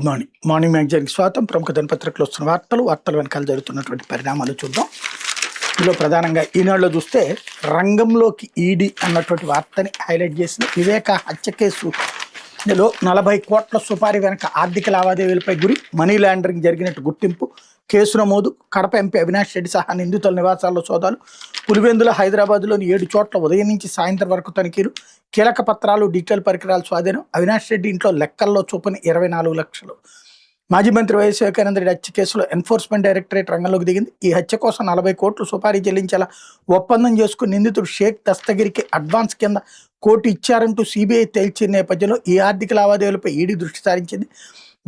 Morning మ్యాగజైన్కి స్వాగతం. ప్రముఖ దినపత్రికలు వస్తున్న వార్తలు వెనకాల జరుగుతున్నటువంటి పరిణామాలు చూద్దాం. ఇందులో ప్రధానంగా ఈనాడులో చూస్తే రంగంలోకి ఈడీ అన్నటువంటి వార్తని హైలైట్ చేసింది. వివేక హత్య కేసులో 40 కోట్ల సుపారీ వెనక ఆర్థిక లావాదేవీలపై గురి, మనీ లాండరింగ్ జరిగినట్టు గుర్తింపు, కేసు నమోదు, కడప ఎంపీ అవినాష్ రెడ్డి సహా నిందితుల నివాసాల్లో సోదాలు, పులివెందుల హైదరాబాద్లోని 7 చోట్ల ఉదయం నుంచి సాయంత్రం వరకు తనిఖీలు, కీలక పత్రాలు డిజిటల్ పరికరాలు స్వాధీనం, అవినాష్ రెడ్డి ఇంట్లో లెక్కల్లో చూపని 24 లక్షలు. మాజీ మంత్రి వైఎస్ వివేకానంద రెడ్డి హత్య కేసులో ఎన్ఫోర్స్మెంట్ డైరెక్టరేట్ రంగంలోకి దిగింది. ఈ హత్య కోసం 40 కోట్లు సుపారీ చెల్లించేలా ఒప్పందం చేసుకుని నిందితుడు షేక్ దస్తగిరికి అడ్వాన్స్ కింద కోటి ఇచ్చారంటూ సిబిఐ తేల్చిన నేపథ్యంలో ఈ ఆర్థిక లావాదేవీలపై ఈడీ దృష్టి సారించింది.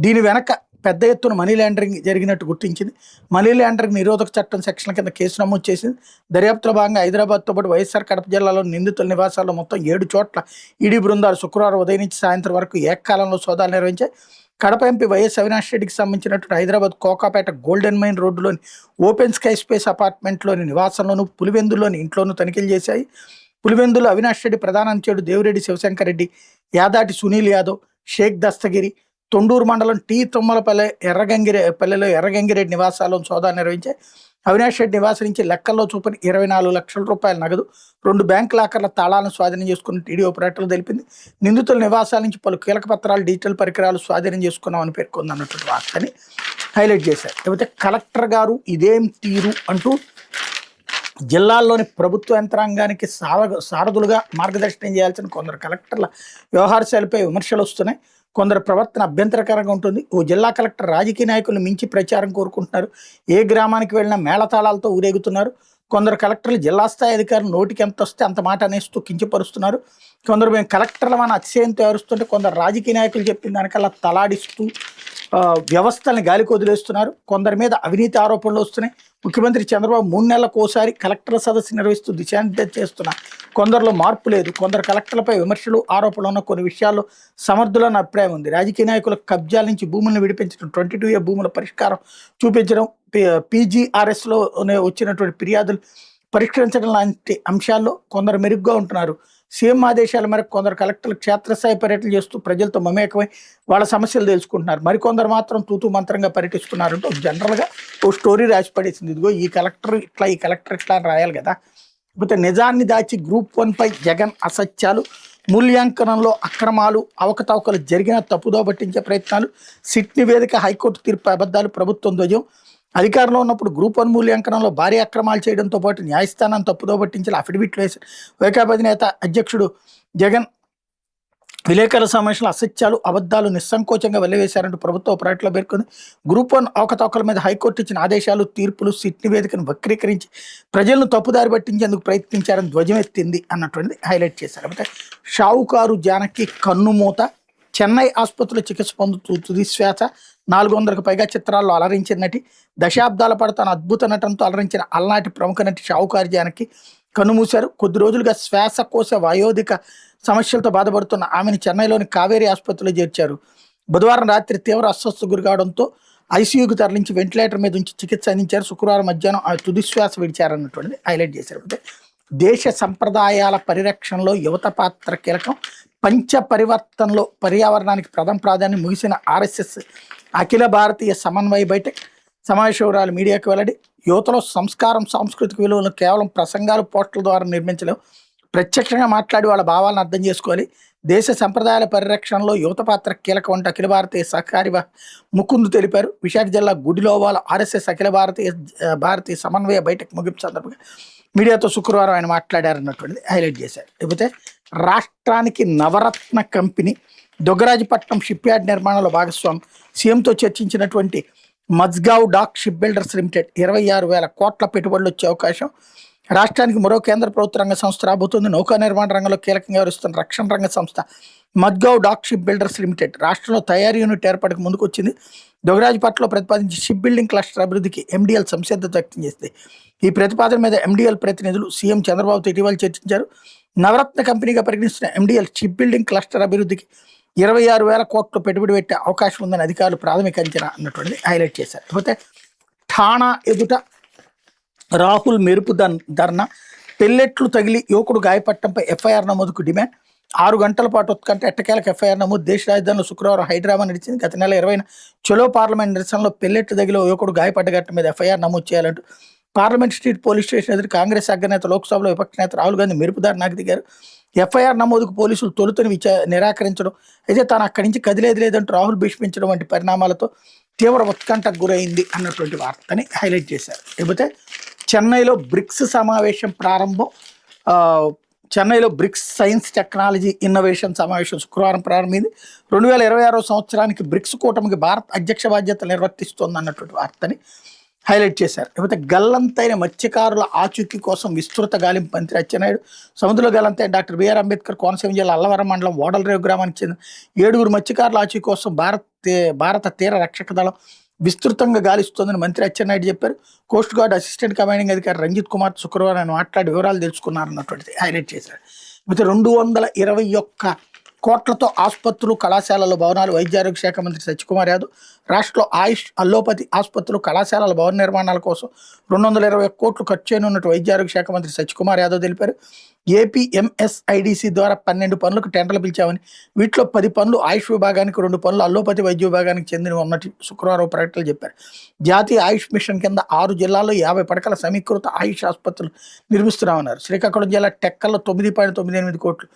దీని వెనక పెద్ద ఎత్తున మనీ లాండరింగ్ జరిగినట్టు గుర్తించింది. మనీ లాండరింగ్ నిరోధక చట్టం సెక్షన్ల కింద కేసు నమోదు చేసింది. దర్యాప్తులో భాగంగా హైదరాబాద్తో పాటు వైఎస్ఆర్ కడప జిల్లాలో నిందితుల నివాసాల్లో మొత్తం 7 చోట్ల ఈడీ బృందాలు శుక్రవారం ఉదయం నుంచి సాయంత్రం వరకు ఏకకాలంలో సోదాలు నిర్వహించాయి. కడప ఎంపీ వైఎస్ అవినాష్ రెడ్డికి సంబంధించినటువంటి హైదరాబాద్ కోకాపేట గోల్డెన్ మైన్ రోడ్డులోని ఓపెన్ స్కై స్పేస్ అపార్ట్మెంట్లోని నివాసంలోనూ, పులివెందుల్లోని ఇంట్లోనూ తనిఖీలు చేశాయి. పులివెందులో అవినాష్ రెడ్డి ప్రధాన అంత్యుడు దేవిరెడ్డి శివశంకర్ రెడ్డి, యాదాటి సునీల్ యాదవ్, షేక్ దస్తగిరి, తొండూరు మండలం టీ తుమ్మలపల్లె పల్లెలో ఎర్రగంగిరెడ్డి నివాసాల్లో సోదాలు నిర్వహించాయి. అవినాష్ రెడ్డి నివాసం నుంచి లెక్కల్లో చూపని 24 లక్షల రూపాయల నగదు, 2 బ్యాంక్ లాకర్ల తాళాలను స్వాధీనం చేసుకున్న టీడీ ఆపరేటర్లు తెలిపింది. నిందితుల నివాసాల నుంచి పలు కీలక పత్రాలు, డిజిటల్ పరికరాలు స్వాధీనం చేసుకున్నామని పేర్కొంది అన్నటువంటి వార్తని హైలైట్ చేశారు. లేకపోతే కలెక్టర్ గారు ఇదేం తీరు అంటూ జిల్లాల్లోని ప్రభుత్వ యంత్రాంగానికి సారథులుగా మార్గదర్శనం చేయాల్సిన కొందరు కలెక్టర్ల వ్యవహార శైలిపై విమర్శలు వస్తున్నాయి. కొందరు ప్రవర్తన అభ్యంతరకరంగా ఉంటుంది. ఓ జిల్లా కలెక్టర్ రాజకీయ నాయకులను మించి ప్రచారం కోరుకుంటున్నారు. ఏ గ్రామానికి వెళ్ళినా మేళతాళాలతో ఊరేగుతున్నారు. కొందరు కలెక్టర్లు జిల్లా స్థాయి అధికారులు నోటికి ఎంత వస్తే అంత మాట అనేస్తూ కించపరుస్తున్నారు. కొందరు మేము కలెక్టర్లమని అతిశయంతో ఏరుస్తుంటే కొందరు రాజకీయ నాయకులు చెప్పిన దానికల్లా తలాడిస్తూ వ్యవస్థల్ని గాలికి వదిలేస్తున్నారు. కొందరి మీద అవినీతి ఆరోపణలు వస్తున్నాయి. ముఖ్యమంత్రి చంద్రబాబు 3 నెలలకు ఓసారి కలెక్టర్ల సదస్సు నిర్వహిస్తూ దిశానిర్దేశం చేస్తున్నారు. కొందరిలో మార్పు లేదు. కొందరు కలెక్టర్లపై విమర్శలు, ఆరోపణలు ఉన్న కొన్ని విషయాల్లో సమర్థులని అభిప్రాయం ఉంది. రాజకీయ నాయకుల కబ్జాల నుంచి భూములను విడిపించడం, 22A భూముల పరిష్కారం చూపించడం, PGRSలో వచ్చినటువంటి ఫిర్యాదులు పరిష్కరించడం లాంటి అంశాల్లో కొందరు మెరుగ్గా ఉంటున్నారు. సీఎం ఆదేశాల మేరకు కొందరు కలెక్టర్లు క్షేత్రస్థాయి పర్యటన చేస్తూ ప్రజలతో మమేకమై వాళ్ళ సమస్యలు తెలుసుకుంటున్నారు. మరికొందరు మాత్రం తూతూ మంత్రంగా పర్యటిస్తున్నారంటూ జనరల్గా ఓ స్టోరీ రాసి పడేసింది. ఇదిగో ఈ కలెక్టర్ ఇట్లా, ఈ కలెక్టర్ ఇట్లా అని రాయాలి కదా. లేకపోతే నిజాన్ని దాచి Group 1పై జగన్ అసత్యాలు, మూల్యాంకనంలో అక్రమాలు, అవకతవకలు జరిగిన తప్పుదో పట్టించే ప్రయత్నాలు, సిట్ నివేదిక, హైకోర్టు తీర్పు అబద్ధాలు, ప్రభుత్వం ధ్వజం, అధికారంలో ఉన్నప్పుడు Group 1 మూల్యాంకనంలో భారీ అక్రమాలు చేయడంతో పాటు న్యాయస్థానం తప్పుదో పట్టించాలి అఫిడవిట్లు వేసి వైకాపా అధినేత అధ్యక్షుడు జగన్ విలేకరుల సమావేశంలో అసత్యాలు, అబద్ధాలు నిస్సంకోచంగా వెళ్లివేశారంటూ ప్రభుత్వ పర్యటనలో పేర్కొంది. Group 1 అవకతవకల మీద హైకోర్టు ఇచ్చిన ఆదేశాలు, తీర్పులు, సిట్ నివేదికను వక్రీకరించి ప్రజలను తప్పుదారి పట్టించేందుకు ప్రయత్నించారని ధ్వజమెత్తింది అన్నటువంటిది హైలైట్ చేశారు. అంటే షావుకారు జానకి కన్నుమూత, చెన్నై ఆసుపత్రిలో చికిత్స పొందుతూ తుది శ్వాస, 400కు పైగా చిత్రాల్లో అలరించిన నటి, దశాబ్దాల పాటు తన అద్భుత నటనతో అలరించిన అలనాటి ప్రముఖ నటి షావుకారు జానకి కన్నుమూశారు. కొద్ది రోజులుగా శ్వాసకోశ వయోధిక సమస్యలతో బాధపడుతున్న ఆమెను చెన్నైలోని కావేరీ ఆసుపత్రిలో చేర్చారు. బుధవారం రాత్రి తీవ్ర అస్వస్థకు గురికావడంతో ఐసీయూకి తరలించి వెంటిలేటర్ మీద ఉంచి చికిత్స అందించారు. శుక్రవారం మధ్యాహ్నం ఆమె తుది శ్వాస విడిచారన్నటువంటిది హైలైట్ చేశారు. అంటే దేశ సంప్రదాయాల పరిరక్షణలో యువత పాత్ర కీలకం, పంచ పరివర్తనలో పర్యావరణానికి ప్రథమ ప్రాధాన్యం, ముగిసిన RSS అఖిల భారతీయ సమన్వయ బైఠక్ సమావేశ వివరాలు మీడియాకు వెల్లడి. యువతలో సంస్కారం, సాంస్కృతిక విలువలను కేవలం ప్రసంగాలు, పోస్టుల ద్వారా నిర్మించలేవు, ప్రత్యక్షంగా మాట్లాడి వాళ్ళ భావాలను అర్థం చేసుకోవాలి. దేశ సంప్రదాయాల పరిరక్షణలో యువత పాత్ర కీలకం అంటూ అఖిల భారతీయ సహకారి ముకుంద్ తెలిపారు. విశాఖ జిల్లా గుడిలోవాల RSS అఖిల భారతీయ సమన్వయ బైఠక్ ముగింపు సందర్భంగా మీడియాతో శుక్రవారం ఆయన మాట్లాడారన్నటువంటిది హైలైట్ చేశారు. లేకపోతే రాష్ట్రానికి Navratna company Dugarajapatnam shipyard నిర్మాణంలో భాగస్వామి, సీఎంతో చర్చించినటువంటి Mazagon dock ship builders limited 26,000 కోట్ల పెట్టుబడులు వచ్చే అవకాశం. రాష్ట్రానికి మరో కేంద్ర ప్రభుత్వ రంగ సంస్థ రాబోతుంది. నౌకా నిర్మాణ రంగంలో కీలకంగా వ్యవహరిస్తున్న రక్షణ రంగ సంస్థ Mazagon dock ship builders limited రాష్ట్రంలో తయారీ యూనిట్ ఏర్పాటుకు ముందుకు వచ్చింది. దొగ్గరాజపట్నంలో ప్రతిపాదించి షిప్ బిల్డింగ్ క్లస్టర్ అభివృద్ధికి MDL సంసిద్ధత వ్యక్తం చేసింది. ఈ ప్రతిపాదన మీద MDL ప్రతినిధులు సీఎం చంద్రబాబుతో ఇటీవల చర్చించారు. నవరత్న కంపెనీగా పరిగణిస్తున్న MDL షిప్ బిల్డింగ్ క్లస్టర్ అభివృద్ధికి 26,000 కోట్లు పెట్టుబడి పెట్టే అవకాశం ఉందని అధికారులు ప్రాథమిక అంచనా అన్నటువంటిది హైలైట్ చేశారు. లేకపోతే ఠాణా ఎదుట రాహుల్ మెరుపు ధర్నా, పెల్లెట్లు తగిలి యువకుడు గాయపడటంపై FIR నమోదుకు డిమాండ్, 6 గంటల పాటు ఉత్కంఠ ఎట్టకేలకు ఎఫ్ఐఆర్ నమోదు. దేశ రాజధానిలో శుక్రవారం హైడ్రామా నడిచింది. గత నెల 20న చలో పార్లమెంట్ నిరసనలో పెల్లెట్లు తగిలి ఓ యువకుడు గాయపడ్డ ఘటన మీద ఎఫ్ఐఆర్ నమోదు చేయాలంటూ పార్లమెంట్ స్ట్రీట్ పోలీస్ స్టేషన్ ఎదురు కాంగ్రెస్ అగ్రనేత, లోక్సభలో విపక్ష నేత రాహుల్ గాంధీ మెరుపుదారి దిగారు. ఎఫ్ఐఆర్ నమోదుకు పోలీసులు తొలుతని నిరాకరించడం, అయితే తాను అక్కడి నుంచి కదిలేదు లేదంటూ రాహుల్ భీష్మించడం వంటి పరిణామాలతో తీవ్ర ఉత్కంఠకు గురైంది అన్నటువంటి వార్తని హైలైట్ చేశారు. లేకపోతే చెన్నైలో బ్రిక్స్ సమావేశం ప్రారంభం. చెన్నైలో బ్రిక్స్ సైన్స్ టెక్నాలజీ ఇన్నోవేషన్ సమావేశం శుక్రవారం ప్రారంభమైంది. 2026 సంవత్సరానికి బ్రిక్స్ కూటమికి భారత్ అధ్యక్ష బాధ్యతలు నిర్వర్తిస్తోంది అన్నటువంటి వార్తని హైలైట్ చేశారు. లేకపోతే గల్లంతైన మత్స్యకారుల ఆచూకీ కోసం విస్తృత గాలింపు. మంత్రి అచ్చెన్నాయుడు సముద్రంలో గల్లంతైన డాక్టర్ బిఆర్ అంబేద్కర్ కోనసీమ జిల్లా అల్లవరం మండలం ఓడలరేవు గ్రామానికి చెందిన 7 మత్స్యకారుల ఆచూకీ కోసం భారత తీర రక్షక దళం విస్తృతంగా గాలిస్తోందని మంత్రి అచ్చెన్నాయుడు చెప్పారు. కోస్ట్ గార్డ్ అసిస్టెంట్ కమాండింగ్ అధికారి రంజిత్ కుమార్ శుక్రవారం ఆయన మాట్లాడి వివరాలు తెలుసుకున్నారన్నటువంటిది హైలైట్ చేశారు. అయితే 221 కోట్లతో ఆసుపత్రులు, కళాశాలల భవనాలు. వైద్యారోగ్య శాఖ మంత్రి సత్యకుమార్ యాదవ్ రాష్ట్రంలో ఆయుష్, అల్లోపతి ఆసుపత్రులు, కళాశాలల భవన నిర్మాణాల కోసం 221 కోట్లు ఖర్చు చేయనున్నట్టు వైద్యారోగ్య శాఖ మంత్రి సత్యకుమార్ యాదవ్ తెలిపారు. ఏపీఎంఎస్ఐడిసి ద్వారా 12 పనులకు టెండర్లు పిలిచామని, వీటిలో 10 పనులు ఆయుష్ విభాగానికి, 2 పనులు అల్లోపతి వైద్య విభాగానికి చెందినవి ఉన్నట్టు శుక్రవారం ప్రకటనలు చెప్పారు. జాతీయ ఆయుష్ మిషన్ కింద 6 జిల్లాల్లో 50 పడకల సమీకృత ఆయుష్ ఆసుపత్రులు నిర్మిస్తున్నామన్నారు. శ్రీకాకుళం జిల్లా టెక్కల్లో 9.98 కోట్లు,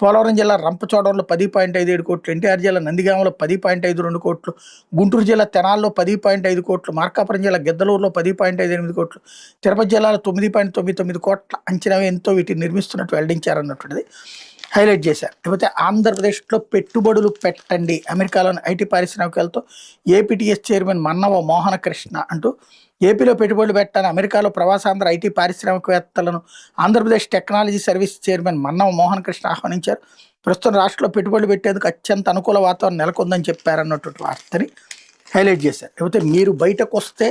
పోలవరం జిల్లా రంపచోడవరంలో 10.57 కోట్లు, ఎన్టీఆర్ జిల్లా నందిగామలో 10.52 కోట్లు, గుంటూరు జిల్లా తెనాల్లో 10.5 కోట్లు, మార్కాపురం జిల్లా గిద్దలూరులో 10.58 కోట్లు, తిరుపతి జిల్లాలో 9.99 కోట్ల అంచనా వ్యయంతో వీటిని నిర్మిస్తున్నట్టు వెల్లడించారన్నటువంటిది హైలైట్ చేశారు. లేకపోతే ఆంధ్రప్రదేశ్లో పెట్టుబడులు పెట్టండి, అమెరికాలోని ఐటీ పారిశ్రామికలతో ఏపీటీఎస్ చైర్మన్ మన్నవ మోహనకృష్ణ అంటూ ఏపీలో పెట్టుబడులు పెట్టాలని అమెరికాలో ప్రవాసాంధ్ర ఐటీ పారిశ్రామికవేత్తలను Andhra Pradesh technology service chairman Mannava Mohan Krishna ఆహ్వానించారు. ప్రస్తుతం రాష్ట్రంలో పెట్టుబడులు పెట్టేందుకు అత్యంత అనుకూల వాతావరణం నెలకొందని చెప్పారన్నటువంటి వార్తని హైలైట్ చేశారు. లేకపోతే మీరు బయటకు వస్తే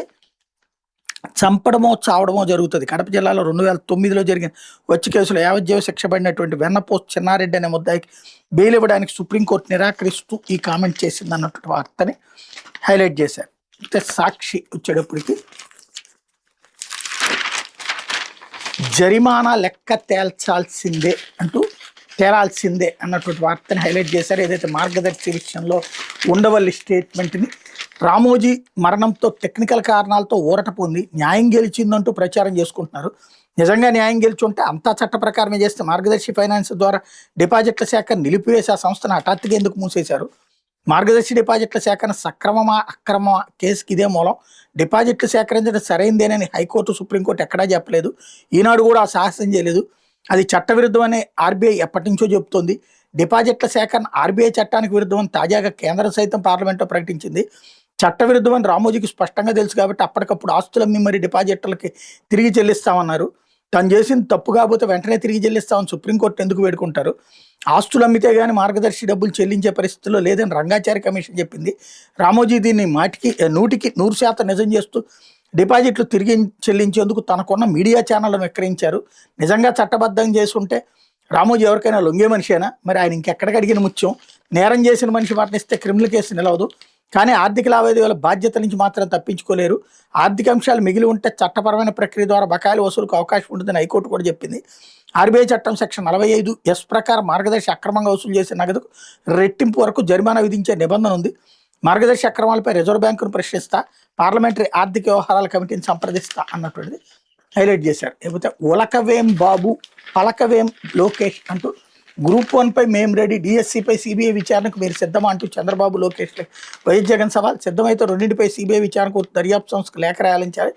చంపడమో చావడమో జరుగుతుంది. కడప జిల్లాలో 2009లో జరిగిన వచ్చి కేసులో యావజ్జీవ శిక్ష పడినటువంటి వెన్నపోస్ట్ చిన్నారెడ్డి అనే ముద్దాయికి బెయిల్ ఇవ్వడానికి సుప్రీంకోర్టు నిరాకరిస్తూ ఈ కామెంట్ చేసింది అన్నటువంటి వార్తని హైలైట్ చేశారు. అయితే సాక్షి వచ్చేటప్పటికి జరిమానా లెక్క తేలాల్సిందే అన్నటువంటి వార్తని హైలైట్ చేశారు. ఏదైతే మార్గదర్శి విషయంలో ఉండవల్లి స్టేట్మెంట్ని, రామోజీ మరణంతో టెక్నికల్ కారణాలతో ఊరట పొంది న్యాయం గెలిచిందంటూ ప్రచారం చేసుకుంటున్నారు. నిజంగా న్యాయం గెలిచుంటే అంతా చట్ట ప్రకారమే చేస్తే మార్గదర్శి ఫైనాన్స్ ద్వారా డిపాజిట్ల శాఖ నిలిపివేసి ఆ సంస్థను హఠాత్తుగా ఎందుకు మూసేశారు? మార్గదర్శి డిపాజిట్ల సేకరణ సక్రమమా అక్రమమా కేసుకి ఇదే మూలం. డిపాజిట్లు సేకరించడం సరైందేనని హైకోర్టు, సుప్రీంకోర్టు ఎక్కడా చెప్పలేదు. ఈనాడు కూడా ఆ సాహసం చేయలేదు. అది చట్టవిరుద్ధమని ఆర్బీఐ ఎప్పటి నుంచో చెబుతోంది. డిపాజిట్ల సేకరణ ఆర్బీఐ చట్టానికి విరుద్ధమని తాజాగా కేంద్రం సైతం పార్లమెంట్లో ప్రకటించింది. చట్టవిరుద్ధమని రామోజీకి స్పష్టంగా తెలుసు కాబట్టి అప్పటికప్పుడు ఆస్తులమ్మి మరి డిపాజిట్లకి తిరిగి చెల్లిస్తామన్నారు. తను చేసింది తప్పు కాకపోతే వెంటనే తిరిగి చెల్లిస్తామని సుప్రీంకోర్టు ఎందుకు వేడుకుంటారు? ఆస్తులు అమ్మితే కానీ మార్గదర్శి డబ్బులు చెల్లించే పరిస్థితుల్లో లేదని రంగాచారి కమిషన్ చెప్పింది. రామోజీ దీన్ని 100% నిజం చేస్తూ డిపాజిట్లు తిరిగి చెల్లించేందుకు తనకున్న మీడియా ఛానళ్లను విక్రయించారు. నిజంగా చట్టబద్ధం చేసుకుంటే రామోజీ ఎవరికైనా లొంగే మనిషేనా? మరి ఆయన ఇంకెక్కడికి అడిగిన ముత్యం? నేరం చేసిన మనిషి మరణిస్తే క్రిమినల్ కేసు నిలవదు, కానీ ఆర్థిక లావాదేవీల బాధ్యత నుంచి మాత్రం తప్పించుకోలేరు. ఆర్థిక అంశాలు మిగిలి ఉంటే చట్టపరమైన ప్రక్రియ ద్వారా బకాయిల వసూలుకు అవకాశం ఉంటుందని హైకోర్టు కూడా చెప్పింది. ఆర్బీఐ చట్టం సెక్షన్ 45(s) ప్రకారం మార్గదర్శి అక్రమంగా వసూలు చేసే నగదుకు రెట్టింపు వరకు జరిమానా విధించే నిబంధన ఉంది. మార్గదర్శి అక్రమాలపై రిజర్వ్ బ్యాంకును ప్రశ్నిస్తా, పార్లమెంటరీ ఆర్థిక వ్యవహారాల కమిటీని సంప్రదిస్తా అన్నటువంటిది హైలైట్ చేశారు. లేకపోతే ఉలకవేం బాబు పలకవేం లోకేష్ అంటూ గ్రూప్ 1పై మేము రెడీ, డిఎస్సిపై సిబిఐ విచారణకు మీరు సిద్ధమా అంటూ చంద్రబాబు లోకేష్ వైఎస్ జగన్ సవాల్. సిద్ధమైతే రెండింటిపై సిబిఐ విచారణకు దర్యాప్తు సంస్థకు లేఖ రాయాలించాలి.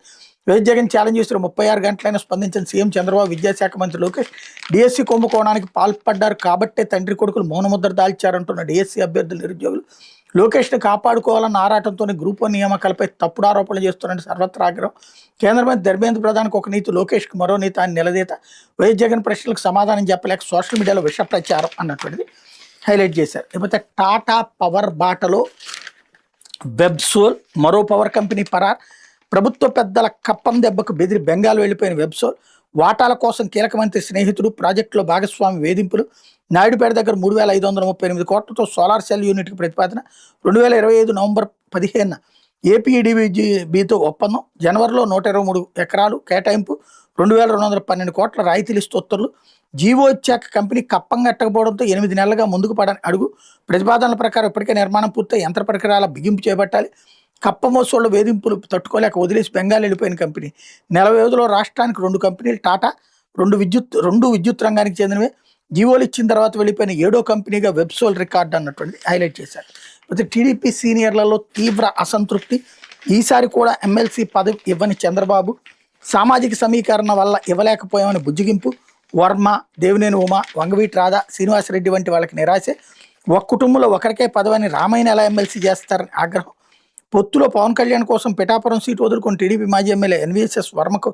వైఎస్ జగన్ ఛాలెంజ్ చేస్తున్న 36 గంటలైనా స్పందించిన సీఎం చంద్రబాబు. విద్యాశాఖ మంత్రి లోకేష్ డిఎస్సి కుంభకోణానికి పాల్పడ్డారు కాబట్టే తండ్రి కొడుకులు మౌనముద్ర దాల్చారంటున్న డిఎస్సి అభ్యర్థులు, నిరుద్యోగులు. లోకేష్ను కాపాడుకోవాలన్న ఆరాటంతోనే గ్రూప్ 1 నియామకాలపై తప్పుడు ఆరోపణలు చేస్తున్నట్టు సర్వత్రా ఆగ్రహం. కేంద్ర మంత్రి ధర్మేంద్ర ప్రధానికి ఒక నీతి, లోకేష్కి మరో నీతి అని నిలదీత. వైఎస్ జగన్ ప్రశ్నలకు సమాధానం చెప్పలేక సోషల్ మీడియాలో విష ప్రచారం అన్నటువంటిది హైలైట్ చేశారు. లేకపోతే టాటా పవర్ బాటలో వెబ్సోల్, మరో పవర్ కంపెనీ పరార్. ప్రభుత్వ పెద్దల కప్పం దెబ్బకు బెదిరి బెంగాల్ వెళ్లిపోయిన వెబ్సోల్. వాటాల కోసం కీలక మంత్రి స్నేహితుడు, ప్రాజెక్టులో భాగస్వామి వేధింపులు. నాయుడుపేట దగ్గర 3,538 కోట్లతో సోలార్ సెల్ యూనిట్కి ప్రతిపాదన. 2025 నవంబర్ 15న ఏపీఈడీబీతో ఒప్పందం. జనవరిలో 123 ఎకరాలు కేటాయింపు. 2,212 కోట్ల రాయితీలు ఇస్తూ ఉత్తర్వులు. జీవో ఇచ్చాక కంపెనీ కప్పం కట్టకపోవడంతో 8 నెలలుగా ముందుకు పడని అడుగు. ప్రతిపాదనల ప్రకారం ఇప్పటికే నిర్మాణం పూర్తయి యంత్ర పరికరాల బిగింపు చేపట్టాలి. కప్ప మోసోళ్ల వేధింపులు తట్టుకోలేక వదిలేసి బెంగాల్ వెళ్ళిపోయిన కంపెనీ. నెల వ్యవధిలో రాష్ట్రానికి 2 కంపెనీలు టాటా, 2 విద్యుత్ రంగానికి చెందినవే. జీవోలు ఇచ్చిన తర్వాత వెళ్ళిపోయిన 7వ కంపెనీగా వెబ్సోల్ రికార్డు అన్నటువంటి హైలైట్ చేశారు. అయితే టీడీపీ సీనియర్లలో తీవ్ర అసంతృప్తి. ఈసారి కూడా ఎమ్మెల్సీ పదవి ఇవ్వని చంద్రబాబు, సామాజిక సమీకరణ వల్ల ఇవ్వలేకపోయామని బుజ్జిగింపు. వర్మ, దేవినేని ఉమ, వంగవీటి రాధా, శ్రీనివాసరెడ్డి వంటి వాళ్ళకి నిరాశే. ఒక కుటుంబంలో ఒకరికే పదవిని రామాయణ ఎలా ఎమ్మెల్సీ చేస్తారని ఆగ్రహం. పొత్తులో పవన్ కళ్యాణ్ కోసం పిఠాపురం సీటు వదులుకొని టీడీపీ మాజీ ఎమ్మెల్యే ఎన్వీఎస్ఎస్ వర్మకు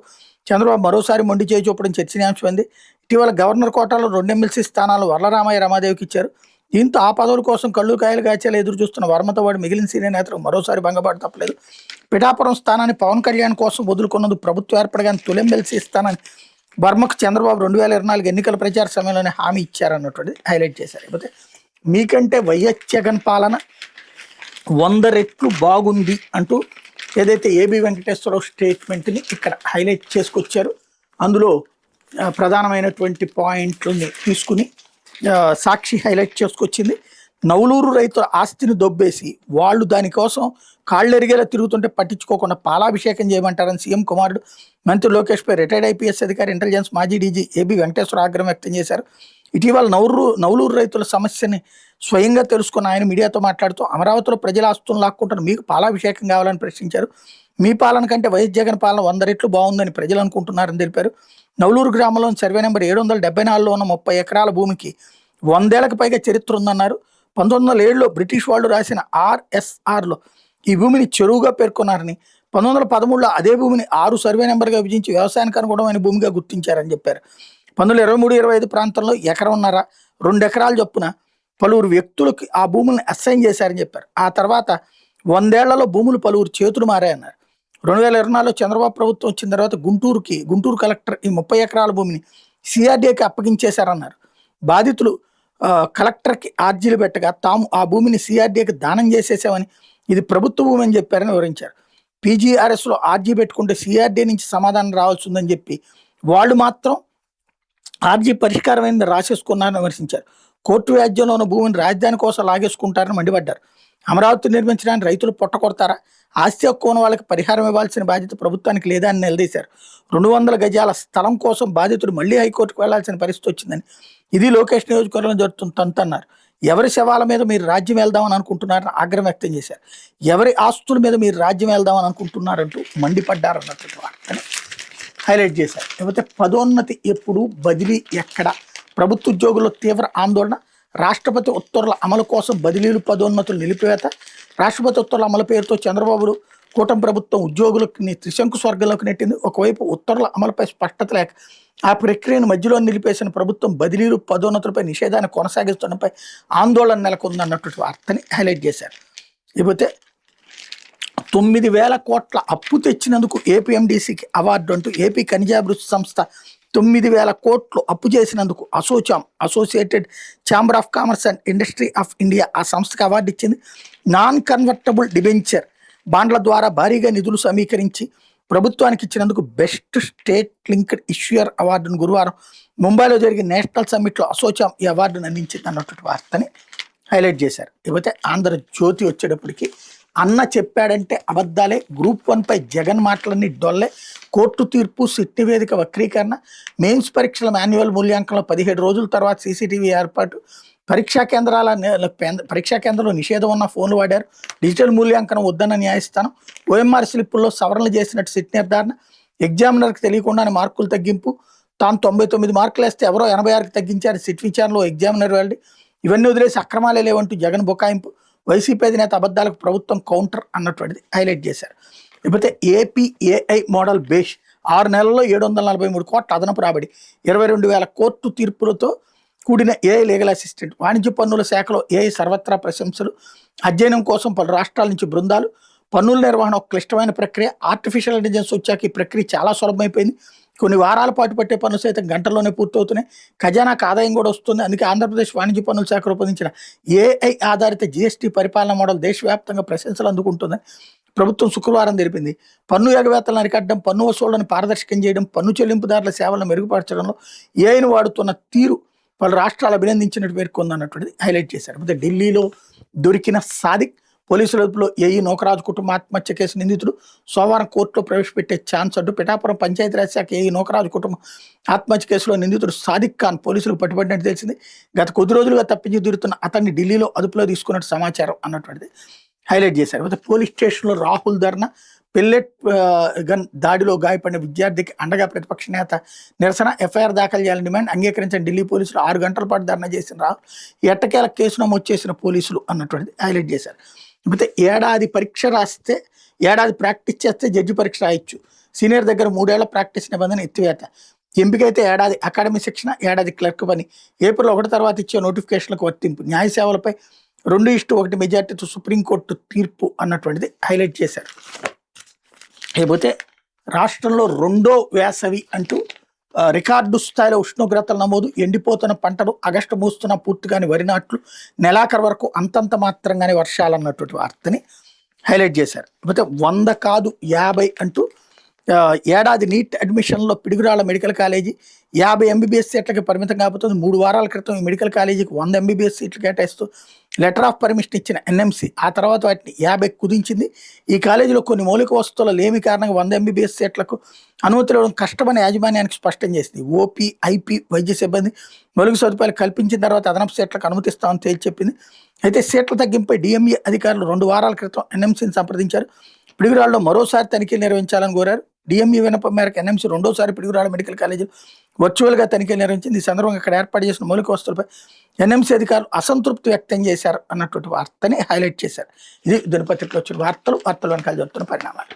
చంద్రబాబు మరోసారి మొండి చేయి చూపడం చర్చనీయాంశమైంది. ఇటీవల గవర్నర్ కోటాలో 2 ఎమ్మెల్సీ స్థానాలు వరలరామయ్య, రమాదేవికి ఇచ్చారు. దీంతో ఆ పదవుల కోసం కళ్ళు కాయలు కాచేలా ఎదురు చూస్తున్న వర్మతో వాడు మిగిలిన సీనియర్ నేతలు మరోసారి భంగపాటు తప్పలేదు. పిఠాపురం స్థానాన్ని పవన్ కళ్యాణ్ కోసం వదులుకున్నందుకు ప్రభుత్వం ఏర్పడగానే తొలి ఎమ్మెల్సీ స్థానాన్ని వర్మకు చంద్రబాబు 2024 ఎన్నికల ప్రచార సమయంలోనే హామీ ఇచ్చారన్నటువంటిది హైలైట్ చేశారు. లేకపోతే మీకంటే వైఎస్ జగన్ పాలన 100 రెట్లు బాగుంది అంటూ ఏదైతే ఏబి వెంకటేశ్వరరావు స్టేట్మెంట్ని ఇక్కడ హైలైట్ చేసుకొచ్చారు. అందులో ప్రధానమైనటువంటి పాయింట్లని తీసుకుని సాక్షి హైలైట్ చేసుకొచ్చింది. నవలూరు రైతుల ఆస్తిని దొబ్బేసి వాళ్ళు దానికోసం కాళ్ళెరిగేలా తిరుగుతుంటే పట్టించుకోకుండా పాలాభిషేకం చేయమంటారని సీఎం కుమారుడు మంత్రి లోకేష్పై రిటైర్డ్ ఐపీఎస్ అధికారి, ఇంటెలిజెన్స్ మాజీ డీజీ ఏబి వెంకటేశ్వర ఆగ్రహం వ్యక్తం చేశారు. ఇటీవల నవలూరు రైతుల సమస్యని స్వయంగా తెలుసుకున్న ఆయన మీడియాతో మాట్లాడుతూ అమరావతిలో ప్రజల ఆస్తులను లాక్కుంటున్న మీకు పాలాభిషేకం కావాలని ప్రశ్నించారు. మీ పాలన కంటే వైఎస్ జగన్ పాలన 100 రెట్లు బాగుందని ప్రజలు అనుకుంటున్నారని తెలిపారు. నవలూరు గ్రామంలోని సర్వే నెంబర్ 774లో ఉన్న 30 ఎకరాల భూమికి 100 ఏళ్లకు పైగా చరిత్ర ఉందన్నారు. 1907లో బ్రిటిష్ వాళ్ళు రాసిన ఆర్ఎస్ఆర్లో ఈ భూమిని చెరువుగా పేర్కొన్నారని, 1913లో అదే భూమిని 6 సర్వే నెంబర్గా విభజించి వ్యవసాయానికి అనుగుణమైన భూమిగా గుర్తించారని చెప్పారు. 1923-25 ప్రాంతంలో 1.5 ఎకరం 2 ఎకరాలు చొప్పున పలువురు వ్యక్తులకు ఆ భూములను అసైన్ చేశారని చెప్పారు. ఆ తర్వాత 100 ఏళ్లలో భూములు పలువురు చేతులు మారాయన్నారు. 2024లో చంద్రబాబు ప్రభుత్వం వచ్చిన తర్వాత గుంటూరు కలెక్టర్ ఈ 30 ఎకరాల భూమిని సిఆర్డీఏకి అప్పగించేశారన్నారు. బాధితులు కలెక్టర్కి ఆర్జీలు పెట్టగా తాము ఆ భూమిని సిఆర్డీఏకి దానం చేసేసామని, ఇది ప్రభుత్వ భూమి అని చెప్పారని వివరించారు. పీజీఆర్ఎస్లో ఆర్జీ పెట్టుకుంటే సిఆర్డీఏ నుంచి సమాధానం రావాల్సి ఉందని చెప్పి వాళ్ళు మాత్రం ఆర్జీ పరిష్కారమైంది రాసేసుకున్నారని విమర్శించారు. కోర్టు వ్యాజ్యంలో ఉన్న భూమిని రాజధాని కోసం లాగేసుకుంటారని మండిపడ్డారు. అమరావతి నిర్మించడానికి రైతులు పొట్టకొడతారా? ఆస్తి హక్కు ఉన్న వాళ్ళకి పరిహారం ఇవ్వాల్సిన బాధ్యత ప్రభుత్వానికి లేదా అని నిలదీశారు. 200 గజాల స్థలం కోసం బాధితుడు మళ్లీ హైకోర్టుకు వెళ్లాల్సిన పరిస్థితి వచ్చిందని, ఇది లోకేష్ నియోజకవర్గంలో జరుగుతుంది తంతన్నారు. ఎవరి శవాల మీద మీరు రాజ్యం వెళ్దామని అనుకుంటున్నారని ఆగ్రహం వ్యక్తం చేశారు. ఎవరి ఆస్తుల మీద మీరు రాజ్యం వెళ్దామని అనుకుంటున్నారంటూ మండిపడ్డారన్నటువంటి వార్తని హైలైట్ చేశారు. లేకపోతే పదోన్నతి ఎప్పుడు, బదిలీ ఎక్కడ? ప్రభుత్వ ఉద్యోగుల్లో తీవ్ర ఆందోళన. రాష్ట్రపతి ఉత్తర్వుల అమలు కోసం బదిలీలు, పదోన్నతులు నిలిపివేత. రాష్ట్రపతి ఉత్తర్వుల అమలు పేరుతో చంద్రబాబు కూటమి ప్రభుత్వం ఉద్యోగులకు త్రిశంకు స్వర్గంలోకి నెట్టింది. ఒకవైపు ఉత్తర్వుల అమలుపై స్పష్టత లేక ఆ ప్రక్రియను మధ్యలో నిలిపేసిన ప్రభుత్వం బదిలీలు, పదోన్నతులపై నిషేధాన్ని కొనసాగిస్తుండటంపై ఆందోళన నెలకొందన్నటువంటి వార్తని హైలైట్ చేశారు. లేకపోతే 9,000 కోట్ల అప్పు తెచ్చినందుకు ఏపీఎండీసీకి అవార్డు అంటూ ఏపీ ఖనిజాభివృద్ధి సంస్థ 9,000 కోట్లు అప్పు చేసినందుకు associated chamber of commerce and industry of India ఆ సంస్థకి అవార్డు ఇచ్చింది. నాన్ కన్వర్టబుల్ డిబెంచర్ బాండ్ల ద్వారా భారీగా నిధులు సమీకరించి ప్రభుత్వానికి ఇచ్చినందుకు బెస్ట్ స్టేట్ లింక్డ్ ఇష్యూయర్ అవార్డును గురువారం ముంబైలో జరిగిన నేషనల్ సమ్మిట్లో అసోచాం ఈ అవార్డును అందించింది అన్నటువంటి వార్తని హైలైట్ చేశారు. ఇకపోతే ఆంధ్రజ్యోతి వచ్చేటప్పటికి అన్న చెప్పాడంటే అబద్ధాలే, గ్రూప్ 1పై జగన్ మాటలన్నీ డొల్లే, కోర్టు తీర్పు, సిట్ నివేదిక వక్రీకరణ, మెయిన్స్ పరీక్షల మాన్యువల్ మూల్యాంకనంలో 17 రోజుల తర్వాత సీసీటీవీ ఏర్పాటు, పరీక్షా కేంద్రంలో నిషేధం ఉన్న ఫోన్లు వాడారు, డిజిటల్ మూల్యాంకనం వద్దన్న న్యాయస్థానం, ఓఎంఆర్ స్లిప్పుల్లో సవరణలు చేసినట్టు సిట్ నిర్ధారణ, ఎగ్జామినర్కి తెలియకుండానే మార్కులు తగ్గింపు, తాను 99 మార్కులు వేస్తే ఎవరో 86కి తగ్గించారు, సిట్ విచారణలో ఎగ్జామినర్ వెళ్ళి ఇవన్నీ వదిలేసి అక్రమాలే లేవంటూ జగన్ బుకాయింపు, వైసీపీ అధినేత అబద్ధాలకు ప్రభుత్వం కౌంటర్ అన్నటువంటిది హైలైట్ చేశారు. లేకపోతే ఏపీ ఏఐ మోడల్ బేష్ 6 నెలల్లో 743 కోట్ల అదనపు రాబడి, 22,000 కోర్టు తీర్పులతో కూడిన ఏఐ లీగల్ అసిస్టెంట్, వాణిజ్య పన్నుల శాఖలో ఏఐ సర్వత్రా ప్రశంసలు, అధ్యయనం కోసం పలు రాష్ట్రాల నుంచి బృందాలు, పన్నుల నిర్వహణ ఒక క్లిష్టమైన ప్రక్రియ, ఆర్టిఫిషియల్ ఇంటెలిజెన్స్ వచ్చాక ఈ ప్రక్రియ చాలా సులభమైపోయింది, కొన్ని వారాల పాటు పట్టే పనులు సైతం గంటల్లోనే పూర్తవుతున్నాయి, ఖజానాకు ఆదాయం కూడా వస్తుంది. అందుకే ఆంధ్రప్రదేశ్ వాణిజ్య పన్నుల శాఖ రూపొందించిన ఏఐ ఆధారిత జీఎస్టీ పరిపాలన మోడల్ దేశవ్యాప్తంగా ప్రశంసలు అందుకుంటుందని ప్రభుత్వం శుక్రవారం తెలిపింది. పన్ను ఎగవేతలను అరికట్టడం, పన్ను వసూళ్లను పారదర్శకం చేయడం, పన్ను చెల్లింపుదారుల సేవలను మెరుగుపరచడంలో ఏఐని వాడుతున్న తీరు పలు రాష్ట్రాలు అభినందించినట్టు పేర్కొందన్నటువంటిది హైలైట్ చేశారు. అయితే ఢిల్లీలో దొరికిన సాదిక్ పోలీసుల అదుపులో ఏఈ నోకరాజు కుటుంబ ఆత్మహత్య కేసు నిందితుడు సోమవారం కోర్టులో ప్రవేశపెట్టే ఛాన్స్ అంటూ పిఠాపురం పంచాయతీరాజ్ శాఖ ఏఈ నోకరాజు కుటుంబం ఆత్మహత్య కేసులో నిందితుడు సాదిక్ ఖాన్ పోలీసులకు పట్టుబడినట్టు తెలిసింది. గత కొద్ది రోజులుగా తప్పించి తిరుగుతున్న అతన్ని ఢిల్లీలో అదుపులో తీసుకున్నట్టు సమాచారం అన్నటువంటిది హైలైట్ చేశారు. అయితే పోలీస్ స్టేషన్లో రాహుల్ ధర్నా, పెల్లెట్ గన్ దాడిలో గాయపడిన విద్యార్థికి అండగా ప్రతిపక్ష నేత నిరసన, ఎఫ్ఐఆర్ దాఖలు చేయాలని డిమాండ్, అంగీకరించిన ఢిల్లీ పోలీసులు 6 గంటల పాటు ధర్నా చేసిన రాహుల్ ఎట్టకేల కేసు నమోదు చేసిన పోలీసులు అన్నటువంటిది హైలైట్ చేశారు. అయితే ఏడాది పరీక్ష రాస్తే, ఏడాది ప్రాక్టీస్ చేస్తే జడ్జి పరీక్ష రాయొచ్చు, సీనియర్ దగ్గర 3 ఏళ్ల ప్రాక్టీస్ నిబంధన ఎత్తివేత, ఎంపికైతే ఏడాది అకాడమీ శిక్షణ, ఏడాది క్లర్క్ పని, ఏప్రిల్ 1 తర్వాత ఇచ్చే నోటిఫికేషన్లకు వర్తింపు, న్యాయ సేవలపై 2:1 మెజార్టీతో సుప్రీంకోర్టు తీర్పు అన్నటువంటిది హైలైట్ చేశారు. లేకపోతే రాష్ట్రంలో 2వ వేసవి అంటూ రికార్డు స్థాయిలో ఉష్ణోగ్రతల నమోదు, ఎండిపోతున్న పంటలు, ఆగస్టు మూస్తున్న పూర్తిగాని వరి నాట్లు, నెలాఖరు వరకు అంతంత మాత్రంగానే వర్షాలు అన్నటువంటి వార్తని హైలైట్ చేశారు. లేకపోతే 100 కాదు 50 అంటూ ఏడాది నీట్ అడ్మిషన్లో పిడుగురాళ్ళ మెడికల్ కాలేజీ 50 ఎంబీబీఎస్ సీట్లకి పరిమితం కాబోతుంది. 3 వారాల క్రితం ఈ మెడికల్ కాలేజీకి 100 ఎంబీబీఎస్ సీట్లు కేటాయిస్తూ లెటర్ ఆఫ్ పర్మిషన్ ఇచ్చిన ఎన్ఎంసీ ఆ తర్వాత వాటిని 50 కుదించింది. ఈ కాలేజీలో కొన్ని మౌలిక వస్తువుల లేమి కారణంగా 100 ఎంబీబీఎస్ సీట్లకు అనుమతులు ఇవ్వడం కష్టమని యాజమాన్యానికి స్పష్టం చేసింది. ఓపీ, ఐపీ వైద్య సిబ్బంది మౌలిక సదుపాయాలు కల్పించిన తర్వాత అదనపు సీట్లకు అనుమతిస్తామని తేల్చి చెప్పింది. అయితే సీట్ల తగ్గింపై డిఎంఈ అధికారులు 2 వారాల క్రితం ఎన్ఎంసీని సంప్రదించారు. పిడుగురాళ్ళలో మరోసారి తనిఖీలు నిర్వహించాలని కోరారు. డిఎంఈ విన్నపం మేరకు ఎన్ఎంసీ 2వసారి పిడుగురాళ్ళ మెడికల్ కాలేజీలో వర్చువల్గా తనిఖీలు నిర్వహించింది. ఈ సందర్భంగా అక్కడ ఏర్పాటు చేసిన మౌలిక వస్తువులపై ఎన్ఎంసీ అధికారులు అసంతృప్తి వ్యక్తం చేశారు అన్నటువంటి వార్తని హైలైట్ చేశారు. ఇది దినపత్రికలో వచ్చిన వార్తలు వెనకాల జరుగుతున్న పరిణామాలు.